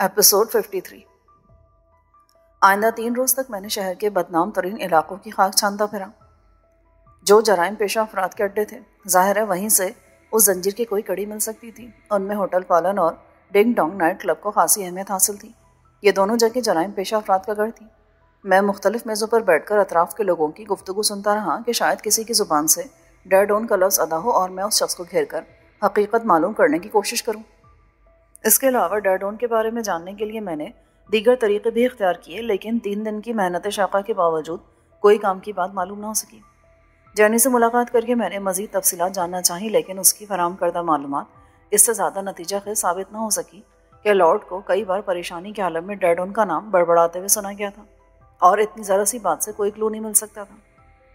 Episode 53۔ آئندہ 3 روز تک میں نے شہر کے بدنام ترین علاقوں کی خاک چھانتا پھرا جو جرائم پیشہ افراد کے اڈے تھے۔ ظاہر ہے وہیں سے اس زنجیر کی کوئی کڑی مل سکتی تھی۔ ان میں ہوٹل پالن اور ڈنگ ڈونگ نائٹ کلب کو خاصی اہمیت حاصل تھی۔ یہ دونوں جگہ جرائم پیشہ افراد کا گڑھ تھی۔ میں مختلف میزوں پر بیٹھ کر اطراف کے لوگوں کی گفتگو سنتا رہا کہ شاید کسی کی زبان سے ڈیڈ اون کا لفظ ادا ہو اور میں اس شخص کو گھیر کر حقیقت معلوم کرنے کی کوشش کروں۔ اس کے علاوہ ڈیڈ اون کے بارے میں جاننے کے لیے میں نے دیگر طریقے بھی اختیار کیے، لیکن 3 دن کی محنت شاقہ کے باوجود کوئی کام کی بات معلوم نہ ہو سکی۔ جینی سے ملاقات کر کے میں نے مزید تفصیلات جاننا چاہی، لیکن اس کی فراہم کردہ معلومات اس سے زیادہ نتیجہ خیز ثابت نہ ہو سکی کہ لارڈ کو کئی بار پریشانی کے عالم میں ڈیڈ اون کا نام بڑبڑاتے ہوئے سنا گیا تھا اور اتنی ذرا سی بات سے کوئی کلو نہیں مل سکتا تھا۔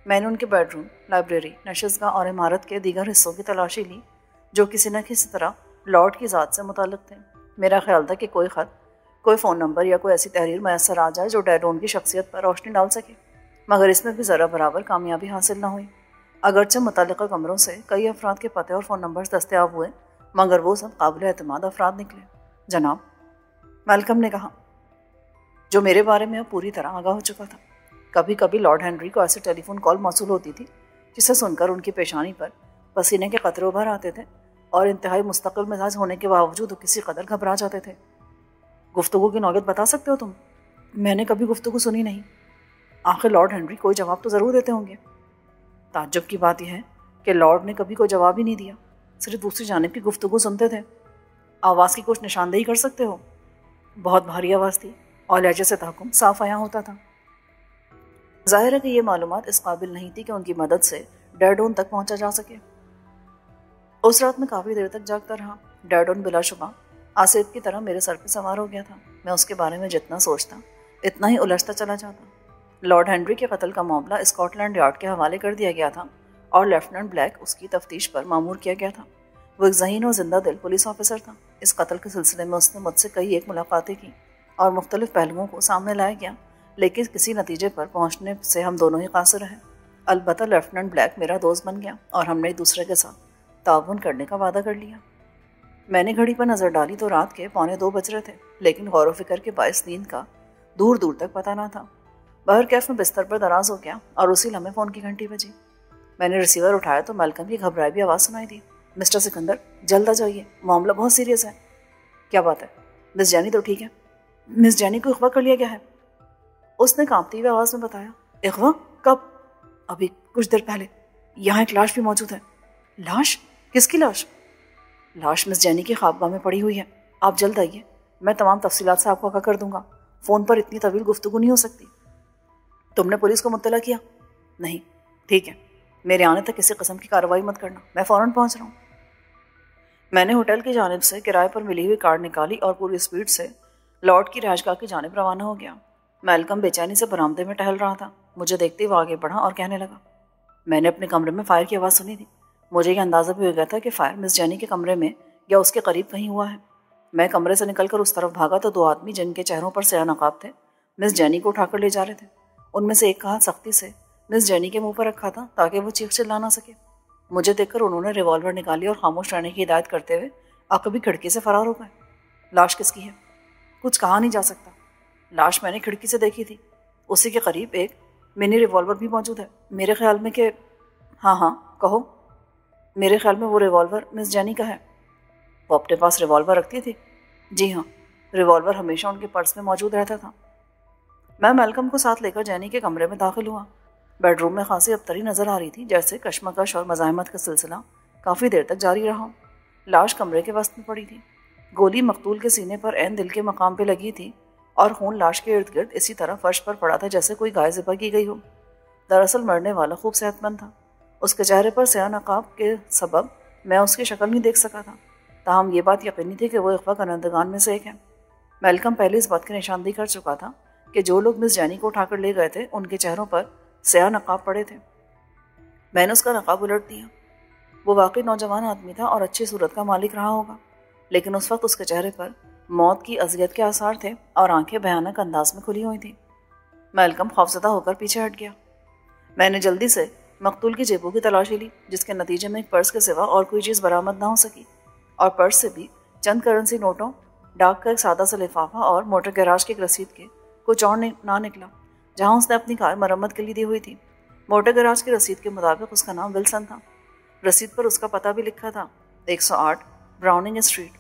میں نے ان کے بیڈ روم، لائبریری، نشستگاہ اور عمارت کے دیگر حصوں کی تلاشی لی جو کسی نہ کسی طرح لارڈ کی ذات سے متعلق تھے۔ میرا خیال تھا کہ کوئی خط، کوئی فون نمبر یا کوئی ایسی تحریر میسر آ جائے جو ڈیڈ اون کی شخصیت پر روشنی ڈال سکے، مگر اس میں بھی ذرا برابر کامیابی حاصل نہ ہوئی۔ اگرچہ متعلقہ کمروں سے کئی افراد کے پتے اور فون نمبرز دستیاب ہوئے، مگر وہ سب قابل اعتماد افراد نکلے۔ جناب، میلکم نے کہا، جو میرے بارے میں اب پوری طرح آگاہ ہو چکا تھا۔ کبھی کبھی لارڈ ہنری کو ایسی ٹیلی فون کال موصول ہوتی تھی جسے سن کر ان کی پیشانی پر پسینے کے قطرے ابھر آتے تھے اور انتہائی مستقل مزاج ہونے کے باوجود وہ کسی قدر گھبرا جاتے تھے۔ گفتگو کی نوعیت بتا سکتے ہو تم؟ میں نے کبھی گفتگو سنی نہیں۔ آخر لارڈ ہنری کوئی جواب تو ضرور دیتے ہوں گے۔ تعجب کی بات یہ ہے کہ لارڈ نے کبھی کوئی جواب ہی نہیں دیا، صرف دوسری جانب کی گفتگو سنتے تھے۔ آواز کی کچھ نشاندہی کر سکتے ہو؟ بہت بھاری آواز تھی اور لہجے سے تحکم صاف عیاں ہوتا تھا۔ ظاہر ہے کہ یہ معلومات اس قابل نہیں تھی کہ ان کی مدد سے ڈیڈ اون تک پہنچا جا سکے۔ اس رات میں کافی دیر تک جاگتا رہا۔ ڈیڈ اون بلا شبہ آصف کی طرح میرے سر پہ سوار ہو گیا تھا۔ میں اس کے بارے میں جتنا سوچتا اتنا ہی الجھتا چلا جاتا۔ لارڈ ہنری کے قتل کا معاملہ اسکاٹ لینڈ یارڈ کے حوالے کر دیا گیا تھا اور لیفٹیننٹ بلیک اس کی تفتیش پر مامور کیا گیا تھا۔ وہ ایک ذہین اور زندہ دل پولیس آفیسر تھا۔ اس قتل کے سلسلے میں اس نے مجھ سے کئی ایک ملاقاتیں کی اور مختلف پہلوؤں کو سامنے لایا گیا، لیکن کسی نتیجے پر پہنچنے سے ہم دونوں ہی قاصر رہے۔ البتہ لیفٹیننٹ بلیک میرا دوست بن گیا اور ہم نے ایک دوسرے کے ساتھ تعاون کرنے کا وعدہ کر لیا۔ میں نے گھڑی پر نظر ڈالی تو رات کے 1:45 بج رہے تھے، لیکن غور و فکر کے باعث نیند کا دور دور تک پتہ نہ تھا۔ باہر کیف میں بستر پر دراز ہو گیا اور اسی لمحے فون کی گھنٹی بجی۔ میں نے ریسیور اٹھایا تو میلکم کی گھبرائی بھی آواز سنائی دی۔ مسٹر سکندر، جلد آ جائیے، معاملہ بہت سیریس ہے۔ کیا بات ہے؟ مس جینی تو ٹھیک ہے؟ مس جینی کو اغوا کر لیا گیا ہے، اس نے کانپتی ہوئی آواز میں بتایا۔ اغوا؟ کب؟ ابھی کچھ دیر پہلے۔ یہاں ایک لاش بھی موجود ہے۔ لاش؟ کس کی لاش؟ لاش مس جینی کی خوابگاہ میں پڑی ہوئی ہے۔ آپ جلد آئیے، میں تمام تفصیلات سے آپ کو آگاہ کر دوں گا۔ فون پر اتنی طویل گفتگو نہیں ہو سکتی۔ تم نے پولیس کو مطلع کیا؟ نہیں۔ ٹھیک ہے، میرے آنے تک کسی قسم کی کارروائی مت کرنا، میں فوراً پہنچ رہا ہوں۔ میں نے ہوٹل کی جانب سے کرائے پر ملی ہوئی کار نکالی اور پوری اسپیڈ سے لارڈ کی رہائش گاہ کی جانب روانہ ہو گیا۔ میلکم بے چینی سے برآمدے میں ٹہل رہا تھا۔ مجھے دیکھتے ہی وہ آگے بڑھا اور کہنے لگا، میں نے اپنے کمرے میں فائر کی آواز سنی تھی۔ مجھے یہ اندازہ بھی ہو گیا تھا کہ فائر مس جینی کے کمرے میں یا اس کے قریب کہیں ہوا ہے۔ میں کمرے سے نکل کر اس طرف بھاگا تو 2 آدمی جن کے چہروں پر سیاہ نقاب تھے مس جینی کو اٹھا کر لے جا رہے تھے۔ ان میں سے ایک کا ہاتھ سختی سے مس جینی کے منہ پر رکھا تھا تاکہ وہ چیخ چلا نہ سکے۔ مجھے دیکھ کر انہوں نے ریوالور نکالی اور خاموش رہنے کی ہدایت کرتے ہوئے عقبی کھڑکی سے فرار ہو گئے۔ لاش کس کی ہے؟ کچھ کہا نہیں جا سکتا۔ لاش میں نے کھڑکی سے دیکھی تھی، اسی کے قریب ایک منی ریوالور بھی موجود ہے۔ میرے خیال میں کہ ہاں کہو۔ میرے خیال میں وہ ریوالور مس جینی کا ہے۔ وہ اپنے پاس ریوالور رکھتی تھی؟ جی ہاں، ریوالور ہمیشہ ان کے پرس میں موجود رہتا تھا۔ میں میلکم کو ساتھ لے کر جینی کے کمرے میں داخل ہوا۔ بیڈ روم میں خاصی ابتری نظر آ رہی تھی، جیسے کشمکش اور مزاحمت کا سلسلہ کافی دیر تک جاری رہا۔ لاش کمرے کے وسط میں پڑی تھی۔ گولی مقتول کے سینے پر عین دل کے مقام پہ لگی تھی اور خون لاش کے ارد گرد اسی طرح فرش پر پڑا تھا جیسے کوئی گائے ذبح کی گئی ہو۔ دراصل مرنے والا خوب صحت مند تھا۔ اس کے چہرے پر سیاہ نقاب کے سبب میں اس کی شکل نہیں دیکھ سکا تھا، تاہم یہ بات یقینی تھی کہ وہ اغوا کنندگان میں سے ایک ہے۔ میلکم پہلے اس بات کی نشاندہی کر چکا تھا کہ جو لوگ مس جینی کو اٹھا کر لے گئے تھے ان کے چہروں پر سیاہ نقاب پڑے تھے۔ میں نے اس کا نقاب الٹ دیا۔ وہ واقعی نوجوان آدمی تھا اور اچھی صورت کا مالک رہا ہوگا، لیکن اس وقت اس کے چہرے پر موت کی اذیت کے آثار تھے اور آنکھیں بھیانک انداز میں کھلی ہوئی تھیں۔ میلکم خوفزدہ ہو کر پیچھے ہٹ گیا۔ میں نے جلدی سے مقتول کی جیبوں کی تلاشی لی، جس کے نتیجے میں ایک پرس کے سوا اور کوئی چیز برآمد نہ ہو سکی، اور پرس سے بھی چند کرنسی نوٹوں ڈاک کا ایک سادہ سا لفافہ اور موٹر گیراج کی ایک رسید کے کچھ اور نہ نکلا جہاں اس نے اپنی کار مرمت کے لیے دی ہوئی تھی۔ موٹر گیراج کی رسید کے مطابق اس کا نام ولسن تھا۔ رسید پر اس کا پتہ بھی لکھا تھا، 108 براؤننگ اسٹریٹ۔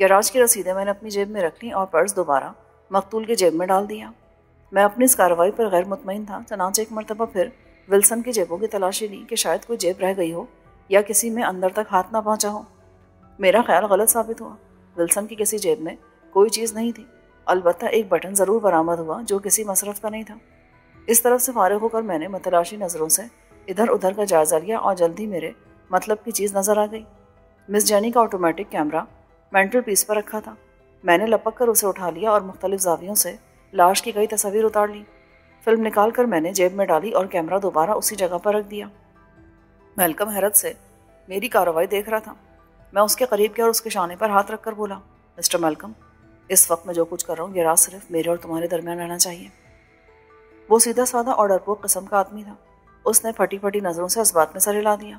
گیراج کی رسیدیں میں نے اپنی جیب میں رکھ لیں اور پرس دوبارہ مقتول کی جیب میں ڈال دیا۔ میں اپنی اس کارروائی پر غیر مطمئن تھا، چنانچہ ایک مرتبہ پھر ولسن کی جیبوں کی تلاشی لی کہ شاید کوئی جیب رہ گئی ہو یا کسی میں اندر تک ہاتھ نہ پہنچا ہو۔ میرا خیال غلط ثابت ہوا۔ ولسن کی کسی جیب میں کوئی چیز نہیں تھی، البتہ ایک بٹن ضرور برآمد ہوا جو کسی مصرف کا نہیں تھا۔ اس طرف سے فارغ ہو کر میں نے متلاشی نظروں سے ادھر ادھر کا جائزہ لیا اور جلدی میرے مطلب کی چیز نظر آ گئی۔ مس جینی کا آٹومیٹک کیمرہ مینٹل پیس پر رکھا تھا۔ میں نے لپک کر اسے اٹھا لیا اور مختلف زاویوں سے لاش کی کئی تصاویر اتار لی۔ فلم نکال کر میں نے جیب میں ڈالی اور کیمرہ دوبارہ اسی جگہ پر رکھ دیا۔ میلکم حیرت سے میری کارروائی دیکھ رہا تھا۔ میں اس کے قریب گیا اور اس کے شانے پر ہاتھ رکھ کر بولا، مسٹر میلکم، اس وقت میں جو کچھ کر رہا ہوں یہ راز صرف میرے اور تمہارے درمیان رہنا چاہیے۔ وہ سیدھا سادہ اور ڈرپوک قسم کا آدمی تھا۔ اس نے پھٹی پھٹی نظروں سے اس بات میں سر ہلا دیا۔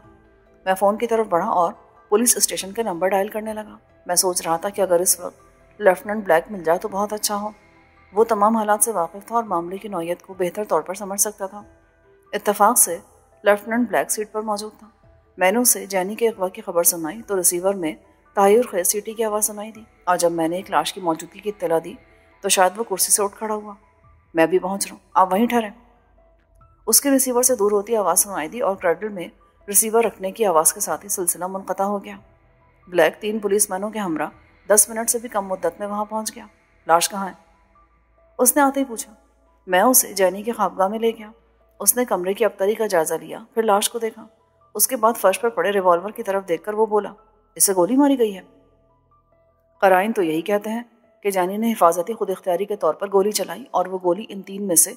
میں فون کی طرف بڑھا اور پولیس اسٹیشن کے نمبر ڈائل کرنے لگا۔ میں سوچ رہا تھا کہ اگر اس وقت لیفٹیننٹ بلیک مل جائے تو بہت اچھا ہو۔ وہ تمام حالات سے واقف تھا اور معاملے کی نوعیت کو بہتر طور پر سمجھ سکتا تھا۔ اتفاق سے لیفٹیننٹ بلیک سیٹ پر موجود تھا۔ میں نے اسے جینی کے اغوا کی خبر سنائی تو ریسیور میں تحیر خیز سیٹی کی آواز سنائی دی، اور جب میں نے ایک لاش کی موجودگی کی اطلاع دی تو شاید وہ کرسی سے اٹھ کھڑا ہوا۔ میں بھی پہنچ رہا ہوں، آپ وہیں ٹھہریں۔ اس کے ریسیور سے دور ہوتی آواز سنائی دی اور کرڈل میں ریسیور رکھنے کی آواز کے ساتھ ہی سلسلہ منقطع ہو گیا۔ بلیک 3 پولیس مینوں کے ہمراہ 10 منٹ سے بھی کم مدت میں وہاں پہنچ گیا۔ لاش کہاں ہے؟ اس نے آتے ہی پوچھا۔ میں اسے جینی کے خوابگاہ میں لے گیا۔ اس نے کمرے کی ابتری کا جائزہ لیا، پھر لاش کو دیکھا۔ اس کے بعد فرش پر پڑے ریوالور کی طرف دیکھ کر وہ بولا، اسے گولی ماری گئی ہے۔ قرائن تو یہی کہتے ہیں کہ جینی نے حفاظتی خود اختیاری کے طور پر گولی چلائی اور وہ گولی ان 3 میں سے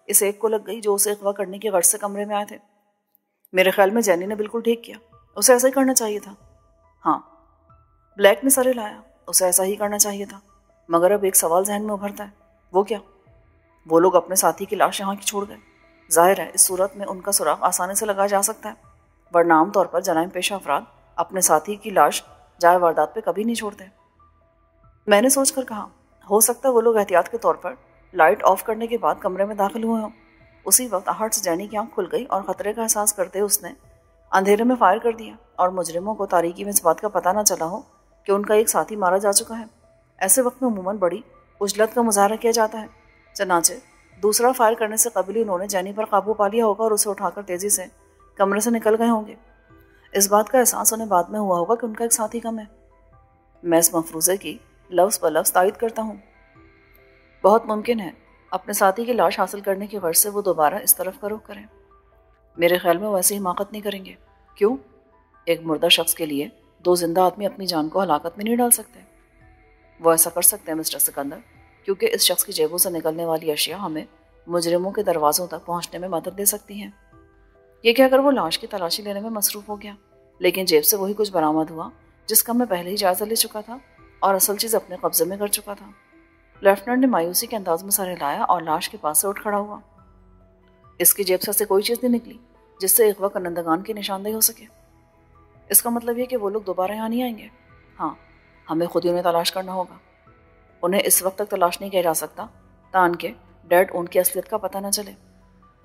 اس ایک کو لگ گئی جو اسے اغوا کرنے کی غرض سے کمرے میں آئے تھے۔ میرے خیال میں جینی نے بالکل ٹھیک کیا، اسے ایسا ہی کرنا چاہیے تھا۔ ہاں، بلیک نے سر ہلایا، اسے ایسا ہی کرنا چاہیے تھا، مگر اب ایک سوال ذہن میں ابھرتا ہے۔ وہ کیا؟ وہ لوگ اپنے ساتھی کی لاش یہاں کی چھوڑ گئے۔ ظاہر ہے اس صورت میں ان کا سراغ آسانی سے لگایا جا سکتا ہے، ورنہ عام طور پر جرائم پیشہ افراد اپنے ساتھی کی لاش جائے واردات پہ کبھی نہیں چھوڑتے۔ میں نے سوچ کر کہا، ہو سکتا ہے وہ لوگ احتیاط کے طور پر لائٹ آف کرنے کے بعد کمرے میں داخل ہوئے ہوں۔ اسی وقت آہٹ سے جینی کی آنکھ کھل گئی اور خطرے کا احساس کرتے اس نے اندھیرے میں فائر کر دیا، اور مجرموں کو تاریکی میں اس بات کا پتہ نہ چلا ہو کہ ان کا ایک ساتھی مارا جا چکا ہے۔ ایسے وقت میں عموماً بڑی عجلت کا مظاہرہ کیا جاتا ہے، چنانچہ دوسرا فائر کرنے سے قبل ہی انہوں نے جینی پر قابو پا لیا ہوگا اور اسے اٹھا کر تیزی سے کمرے سے نکل گئے ہوں گے۔ اس بات کا احساس انہیں بعد میں ہوا ہوگا کہ ان کا ایک ساتھی کم ہے۔ میں اس مفروضے کی لفظ بلفظ تائید کرتا ہوں۔ بہت ممکن ہے اپنے ساتھی کی لاش حاصل کرنے کی غرض سے وہ دوبارہ اس طرف کا رخ کریں۔ میرے خیال میں وہ ایسی حماقت نہیں کریں گے۔ کیوں؟ ایک مردہ شخص کے لیے 2 زندہ آدمی اپنی جان کو ہلاکت میں نہیں ڈال سکتے۔ وہ ایسا کر سکتے ہیں مسٹر سکندر، کیونکہ اس شخص کی جیبوں سے نکلنے والی اشیاء ہمیں مجرموں کے دروازوں تک پہنچنے میں مدد دے سکتی ہیں۔ یہ کہہ کر وہ لاش کی تلاشی لینے میں مصروف ہو گیا، لیکن جیب سے وہی کچھ برآمد ہوا جس کا میں پہلے ہی جائزہ لے چکا تھا اور اصل چیز اپنے قبضے میں کر چکا تھا۔ لیفٹیننٹ نے مایوسی کے انداز میں سر ہلایا اور لاش کے پاس سے اٹھ کھڑا ہوا۔ اس کی جیب سے ایسی کوئی چیز نہیں نکلی جس سے اغوا کنندگان کی نشاندہی ہو سکے۔ اس کا مطلب یہ کہ وہ لوگ دوبارہ یہاں نہیں آئیں گے۔ ہاں، ہمیں خود ہی انہیں تلاش کرنا ہوگا۔ انہیں اس وقت تک تلاش نہیں کیا جا سکتا تان کہ ڈیڈ اون کی اصلیت کا پتہ نہ چلے۔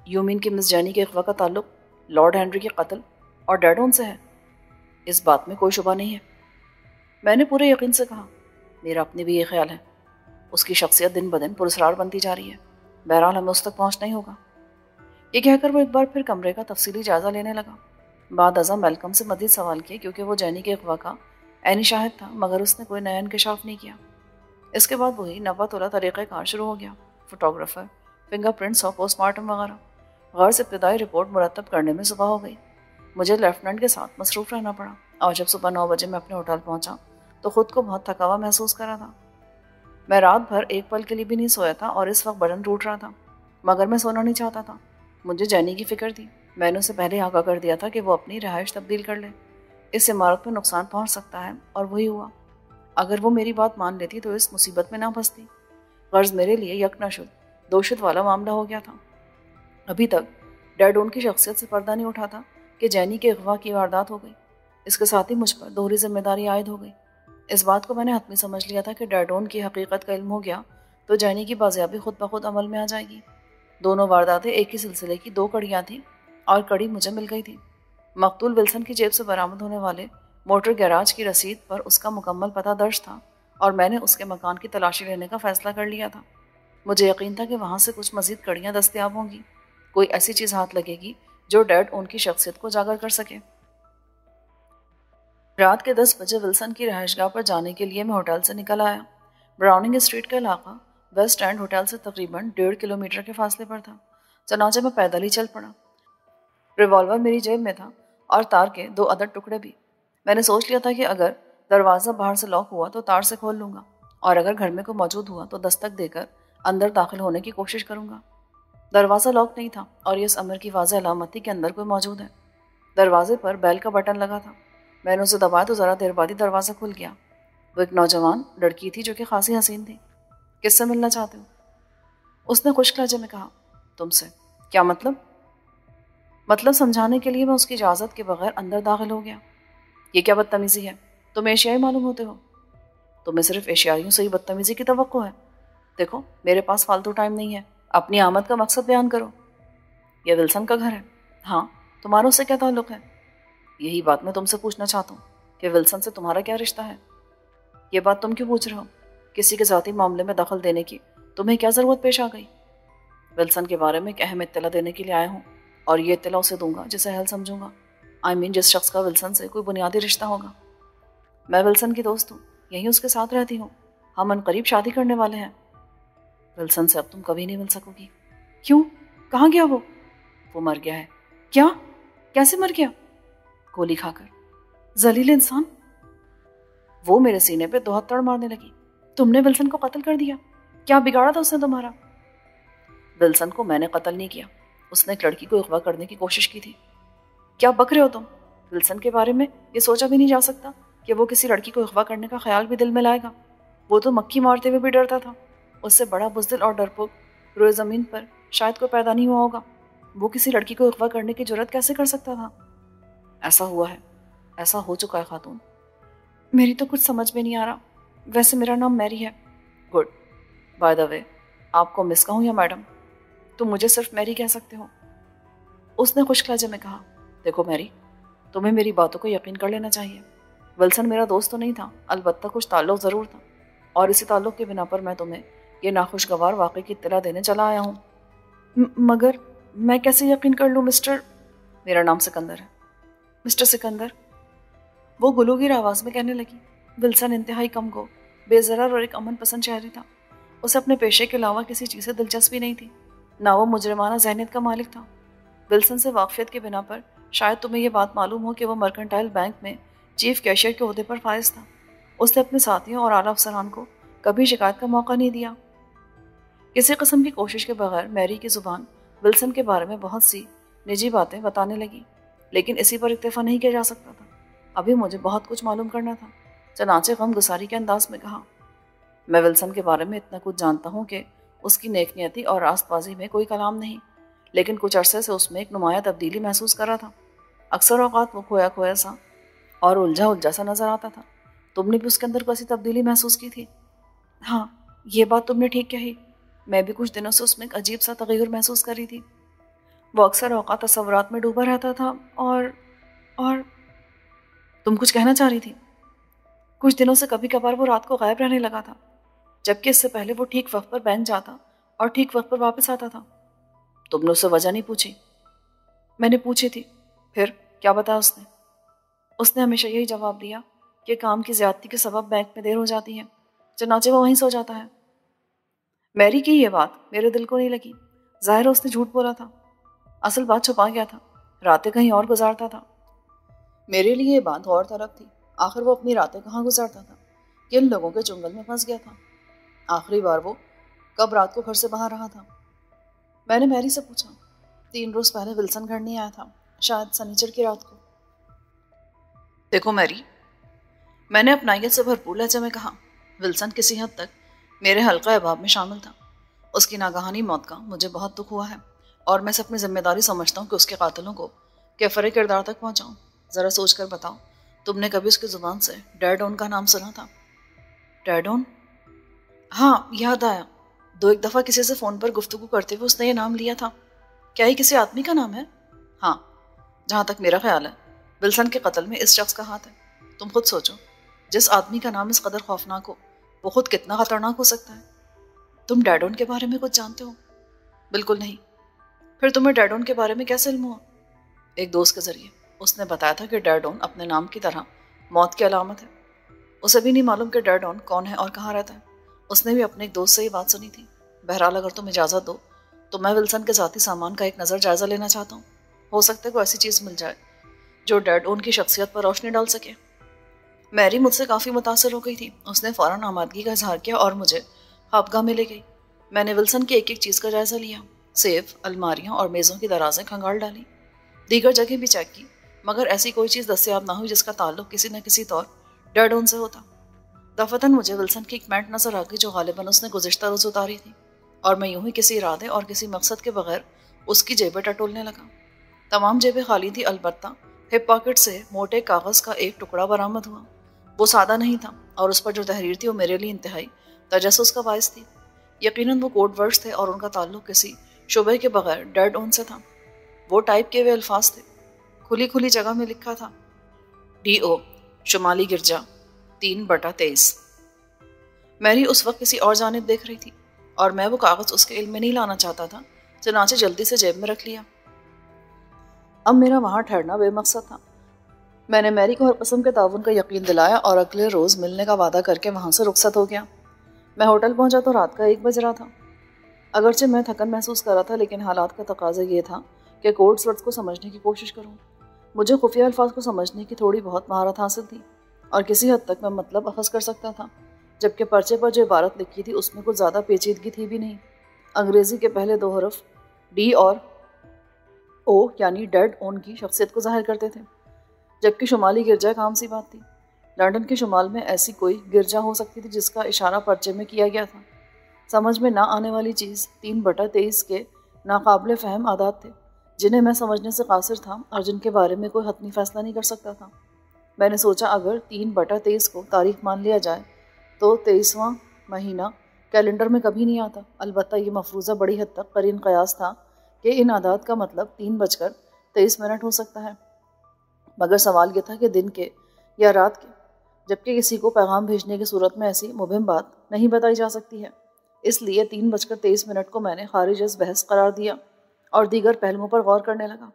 یو مین کہ مس جینی کے اغوا کا تعلق لارڈ ہنری کے قتل اور ڈیڈ اون سے ہے؟ اس بات میں کوئی شبہ نہیں ہے، میں نے پورے یقین سے کہا۔ میرا اپنے بھی یہ خیال ہے۔ اس کی شخصیت دن بدن پراسرار بنتی جا رہی ہے، بہرحال ہمیں اس تک پہنچنا ہی ہوگا۔ یہ کہہ کر وہ ایک بار پھر کمرے کا تفصیلی جائزہ لینے لگا۔ بعد ازاں میلکم سے مزید سوال کیے کیونکہ وہ جینی کے اغوا کا عینی شاہد تھا، مگر اس نے کوئی نیا انکشاف نہیں کیا۔ اس کے بعد وہی 90 تولہ طریقہ کار شروع ہو گیا، فوٹوگرافر، فنگر پرنٹس اور پوسٹ مارٹم وغیرہ۔ غرض ابتدائی رپورٹ مرتب کرنے میں صبح ہو گئی۔ مجھے لیفٹیننٹ کے ساتھ مصروف رہنا پڑا، اور جب صبح 9 بجے میں اپنے ہوٹل پہنچا تو خود کو بہت تھکا ہوا محسوس کر رہا تھا۔ میں رات بھر ایک پل کے لیے بھی نہیں سویا تھا اور اس وقت بدن ٹوٹ رہا تھا، مگر میں سونا نہیں چاہتا تھا۔ مجھے جینی کی فکر تھی۔ میں نے اسے پہلے آگاہ کر دیا تھا کہ وہ اپنی رہائش تبدیل کر لے، اس عمارت میں نقصان پہنچ سکتا ہے، اور وہی ہوا۔ اگر وہ میری بات مان لیتی تو اس مصیبت میں نہ پھنستی۔ غرض میرے لیے یک نہ شد دوشت والا معاملہ ہو گیا تھا۔ ابھی تک ڈیڈ اون کی شخصیت سے پردہ نہیں اٹھا تھا کہ جینی کے اغوا کی واردات ہو گئی۔ اس کے ساتھ ہی مجھ پر دوہری ذمہ داری عائد ہو گئی۔ اس بات کو میں نے حتمی سمجھ لیا تھا کہ ڈیڈون کی حقیقت کا علم ہو گیا تو جینی کی بازیابی خود بخود عمل میں آ جائے گی۔ دونوں وارداتیں ایک ہی سلسلے کی 2 کڑیاں تھیں اور کڑی مجھے مل گئی تھی۔ مقتول ولسن کی جیب سے برآمد ہونے والے موٹر گیراج کی رسید پر اس کا مکمل پتہ درج تھا اور میں نے اس کے مکان کی تلاشی لینے کا فیصلہ کر لیا تھا۔ مجھے یقین تھا کہ وہاں سے کچھ مزید کڑیاں دستیاب ہوں گی، کوئی ایسی چیز ہاتھ لگے گی جو ڈیڈ ان کی شخصیت کو اجاگر کر سکے۔ رات کے 10 بجے ولسن کی رہائش گاہ پر جانے کے لیے میں ہوٹل سے نکل آیا۔ براؤننگ اسٹریٹ کا علاقہ ویسٹ اینڈ ہوٹل سے تقریباً 1.5 کلومیٹر کے فاصلے پر تھا، چنانچہ میں پیدل ہی چل پڑا۔ ریوالور میری جیب میں تھا اور تار کے 2 عدد ٹکڑے بھی۔ میں نے سوچ لیا تھا کہ اگر دروازہ باہر سے لاک ہوا تو تار سے کھول لوں گا اور اگر گھر میں کوئی موجود ہوا تو دستک دے کر اندر داخل ہونے کی کوشش کروں گا۔ دروازہ لاک نہیں تھا اور یہ اس امر کی واضح علامت تھی کہ اندر کوئی موجود ہے۔ دروازے پر بیل کا بٹن لگا تھا، میں نے اسے دبایا تو ذرا دیر بعد ہی دروازہ کھل گیا۔ وہ ایک نوجوان لڑکی تھی جو کہ خاصی حسین تھی۔ کس سے ملنا چاہتے ہو؟ اس نے خشک لہجے میں کہا۔ تم سے؟ کیا مطلب؟ مطلب سمجھانے کے لیے میں اس کی اجازت کے بغیر اندر داخل ہو گیا۔ یہ کیا بدتمیزی ہے؟ تم ایشیائی معلوم ہوتے ہو؟ تمہیں صرف ایشیائیوں سے ہی بدتمیزی کی توقع ہے؟ دیکھو میرے پاس فالتو ٹائم نہیں ہے، اپنی آمد کا مقصد بیان کرو۔ یہ ولسن کا گھر ہے؟ ہاں، تمہارا اس سے کیا تعلق ہے؟ یہی بات میں تم سے پوچھنا چاہتا ہوں کہ ولسن سے تمہارا کیا رشتہ ہے؟ یہ بات تم کیوں پوچھ رہے ہو؟ کسی کے ذاتی معاملے میں دخل دینے کی تمہیں کیا ضرورت پیش آ گئی؟ ولسن کے بارے میں ایک اہم اطلاع دینے کے لیے آیا ہوں اور یہ اطلاع اسے دوں گا جسے اہل سمجھوں گا۔ جس شخص کا ولسن سے کوئی بنیادی رشتہ ہوگا۔ میں ولسن کی دوست ہوں، یہیں اس کے ساتھ رہتی ہوں، ہم عنقریب شادی کرنے والے ہیں۔ ولسن سے اب تم کبھی نہیں مل سکو گی۔ کیوں؟ کہاں گیا وہ مر گیا ہے۔ کیا؟ کیسے مر گیا؟ گولی کھا کر۔ ذلیل انسان! وہ میرے سینے پہ 2 ہتھوڑ مارنے لگی۔ تم نے ولسن کو قتل کر دیا؟ کیا بگاڑا تھا اس نے تمہارا؟ ولسن کو میں نے قتل نہیں کیا، اس نے ایک لڑکی کو اغوا کرنے کی کوشش کی تھی۔ کیا بک رہے ہو تم؟ ولسن کے بارے میں یہ سوچا بھی نہیں جا سکتا کہ وہ کسی لڑکی کو اغوا کرنے کا خیال بھی دل میں لائے گا۔ وہ تو مکھی مارتے ہوئے بھی ڈرتا تھا۔ اس سے بڑا بزدل اور ڈرپوک روئے زمین پر شاید کوئی پیدا نہیں ہوا ہوگا۔ وہ کسی لڑکی کو اغوا کرنے کی جرات کیسے کر سکتا تھا؟ ایسا ہوا ہے، ایسا ہو چکا ہے خاتون۔ میری تو کچھ سمجھ میں نہیں آ رہا۔ ویسے میرا نام میری ہے۔ گڈ، بائی دا وے آپ کو مس کہوں یا میڈم؟ تم مجھے صرف میری کہہ سکتے ہو۔ اس نے خشک لہجے میں کہا۔ دیکھو میری، تمہیں میری باتوں کو یقین کر لینا چاہیے۔ ولسن میرا دوست تو نہیں تھا، البتہ کچھ تعلق ضرور تھا، اور اسی تعلق کے بنا پر میں تمہیں یہ ناخوشگوار واقعے کی اطلاع دینے چلا آیا ہوں۔ مگر میں کیسے یقین کر لوں مسٹر؟ میرا نام سکندر ہے۔ مسٹر سکندر؟ وہ گلوگیر آواز میں کہنے لگی۔ ولسن انتہائی کم گو، بے ضرر اور ایک امن پسند شہری تھا۔ اسے اپنے پیشے کے علاوہ کسی چیز سے دلچسپی نہیں تھی، نہ وہ مجرمانہ ذہنیت کا مالک تھا۔ ولسن سے واقفیت کے بنا پر شاید تمہیں یہ بات معلوم ہو کہ وہ مرکنٹائل بینک میں چیف کیشیئر کے عہدے پر فائز تھا۔ اس نے اپنے ساتھیوں اور اعلیٰ افسران کو کبھی شکایت کا موقع نہیں دیا۔ کسی قسم کی کوشش کے بغیر میری کی زبان ولسن کے بارے میں بہت سی نجی باتیں بتانے لگی، لیکن اسی پر اکتفا نہیں کیا جا سکتا تھا۔ ابھی مجھے بہت کچھ معلوم کرنا تھا۔ چنانچہ غم گساری کے انداز میں کہا، میں ولسن کے بارے میں اتنا کچھ جانتا ہوں کہ اس کی نیک نیتی اور راست بازی میں کوئی کلام نہیں، لیکن کچھ عرصے سے اس میں ایک نمایاں تبدیلی محسوس کر رہا تھا۔ اکثر اوقات وہ کھویا کھویا سا اور الجھا سا نظر آتا تھا۔ تم نے بھی اس کے اندر کوئی ایسی تبدیلی محسوس کی تھی؟ ہاں، یہ بات تم نے ٹھیک کہی، میں بھی کچھ دنوں سے اس میں ایک عجیب سا تغیر محسوس کر رہی تھی۔ وہ اکثر اوقات تصورات میں ڈوبا رہتا تھا اور تم کچھ کہنا چاہ رہی تھی؟ کچھ دنوں سے کبھی کبھار وہ رات کو غائب رہنے لگا تھا، جبکہ اس سے پہلے وہ ٹھیک وقت پر بینک جاتا اور ٹھیک وقت پر واپس آتا تھا۔ تم نے اس سے وجہ نہیں پوچھی؟ میں نے پوچھی تھی۔ پھر کیا بتایا اس نے ہمیشہ یہی جواب دیا کہ کام کی زیادتی کے سبب بینک میں دیر ہو جاتی ہے، چنانچہ وہ وہیں سو جاتا ہے۔ میری کی یہ بات میرے دل کو نہیں لگی۔ ظاہر ہے اس نے جھوٹ بولا تھا، اصل بات چھپا گیا تھا، راتیں کہیں اور گزارتا تھا۔ میرے لیے یہ بات غور طلب تھی، آخر وہ اپنی راتیں کہاں گزارتا تھا، کن لوگوں کے چنگل میں پھنس گیا تھا؟ آخری بار وہ کب رات کو گھر سے باہر رہا تھا؟ میں نے میری سے پوچھا۔ 3 روز پہلے ولسن گھر نہیں آیا تھا، شاید سنیچر کی رات کو۔ دیکھو میری، میں نے اپنائیت سے بھرپور لہجے میں کہا، ولسن کسی حد تک میرے حلقہ احباب میں شامل تھا۔ اس کی ناگہانی موت کا مجھے بہت دکھ ہوا ہے اور میں سے اپنی ذمہ داری سمجھتا ہوں کہ اس کے قاتلوں کو کیفر کردار تک پہنچاؤں۔ ذرا سوچ کر بتاؤ، تم نے کبھی اس کی زبان سے ڈیڈ اون کا نام سنا تھا؟ ڈیڈ اون؟ ہاں، یاد آیا، 2-1 دفعہ کسی سے فون پر گفتگو کرتے ہوئے اس نے یہ نام لیا تھا۔ کیا یہ کسی آدمی کا نام ہے؟ ہاں، جہاں تک میرا خیال ہے ولسن کے قتل میں اس شخص کا ہاتھ ہے۔ تم خود سوچو، جس آدمی کا نام اس قدر خوفناک ہو وہ خود کتنا خطرناک ہو سکتا ہے۔ تم ڈیڈون کے بارے میں کچھ جانتے ہو؟ بالکل نہیں۔ پھر تمہیں ڈیڈون کے بارے میں کیسے علم ہوا؟ ایک دوست کے ذریعے۔ اس نے بتایا تھا کہ ڈیڈون اپنے نام کی طرح موت کی علامت ہے۔ اسے بھی نہیں معلوم کہ ڈیڈون کون ہے اور کہاں رہتا ہے۔ اس نے بھی اپنے ایک دوست سے یہ بات سنی تھی۔ بہرحال اگر تم اجازت دو تو میں ولسن کے ذاتی سامان کا ایک نظر جائزہ لینا چاہتا ہوں۔ ہو سکتا ہے کوئی ایسی چیز مل جائے جو ڈیڈون کی شخصیت پر روشنی ڈال سکے۔ میری مجھ سے کافی متاثر ہو گئی تھی۔ اس نے فوراً آمادگی کا اظہار کیا اور مجھے خوابگاہ میں لے گئی۔ میں نے ولسن کی ایک ایک چیز کا جائزہ لیا، سیف، الماریاں اور میزوں کی درازیں کھنگال ڈالی، دیگر جگہ بھی چیک کی، مگر ایسی کوئی چیز دستیاب نہ ہوئی جس کا تعلق کسی نہ کسی طور ڈیڈون سے ہوتا۔ دفتن مجھے ولسن کی ایک پینٹ نظر آ گئی جو غالباً اس نے گزشتہ روز اتاری تھی، اور میں یوں ہی کسی ارادے اور کسی مقصد کے بغیر اس کی جیبیں ٹٹولنے لگا۔ تمام جیبیں خالی تھی، البتہ ہپ پاکٹ سے موٹے کاغذ کا ایک ٹکڑا برآمد ہوا۔ وہ سادہ نہیں تھا اور اس پر جو تحریر تھی وہ میرے لیے انتہائی تجسس کا باعث تھی۔ یقیناً وہ کوڈ ورڈز تھے اور ان کا تعلق کسی شبہ کے بغیر ڈیڈ اون سے تھا۔ وہ ٹائپ کیے ہوئے الفاظ تھے۔ کھلی کھلی جگہ میں لکھا تھا DO شمالی گرجا 3/23۔ میری اس وقت کسی اور جانب دیکھ رہی تھی اور میں وہ کاغذ اس کے علم میں نہیں لانا چاہتا تھا، چنانچہ جلدی سے جیب میں رکھ لیا۔ اب میرا وہاں ٹھہرنا بے مقصد تھا۔ میں نے میری کو ہر قسم کے تعاون کا یقین دلایا اور اگلے روز ملنے کا وعدہ کر کے وہاں سے رخصت ہو گیا۔ میں ہوٹل پہنچا تو رات کا 1 بج رہا تھا۔ اگرچہ میں تھکن محسوس کر رہا تھا لیکن حالات کا تقاضا یہ تھا کہ کوڈ ورڈز کو سمجھنے کی کوشش کروں۔ مجھے خفیہ الفاظ کو سمجھنے کی تھوڑی بہت مہارت حاصل تھی اور کسی حد تک میں مطلب اخذ کر سکتا تھا، جبکہ پرچے پر جو عبارت لکھی تھی اس میں کچھ زیادہ پیچیدگی تھی بھی نہیں۔ انگریزی کے پہلے 2 حرف D اور O یعنی ڈیڈ اون کی شخصیت کو ظاہر کرتے تھے، جبکہ شمالی گرجا ایک عام سی بات تھی۔ لندن کے شمال میں ایسی کوئی گرجا ہو سکتی تھی جس کا اشارہ پرچے میں کیا گیا تھا۔ سمجھ میں نہ آنے والی چیز 3/23 کے ناقابل فہم اعداد تھے جنہیں میں سمجھنے سے قاصر تھا اور جن کے بارے میں کوئی حتمی فیصلہ نہیں کر سکتا تھا۔ میں نے سوچا اگر 3/23 کو تاریخ مان لیا جائے تو 23واں مہینہ کیلنڈر میں کبھی نہیں آتا۔ البتہ یہ مفروضہ بڑی حد تک قرین قیاس تھا کہ ان اعداد کا مطلب 3:23 ہو سکتا ہے، مگر سوال یہ تھا کہ دن کے یا رات کے، جبکہ کسی کو پیغام بھیجنے کی صورت میں ایسی مبہم بات نہیں بتائی جا سکتی ہے۔ اس لیے 3:23 کو میں نے خارج از بحث قرار دیا اور دیگر پہلوؤں پر غور کرنے لگا۔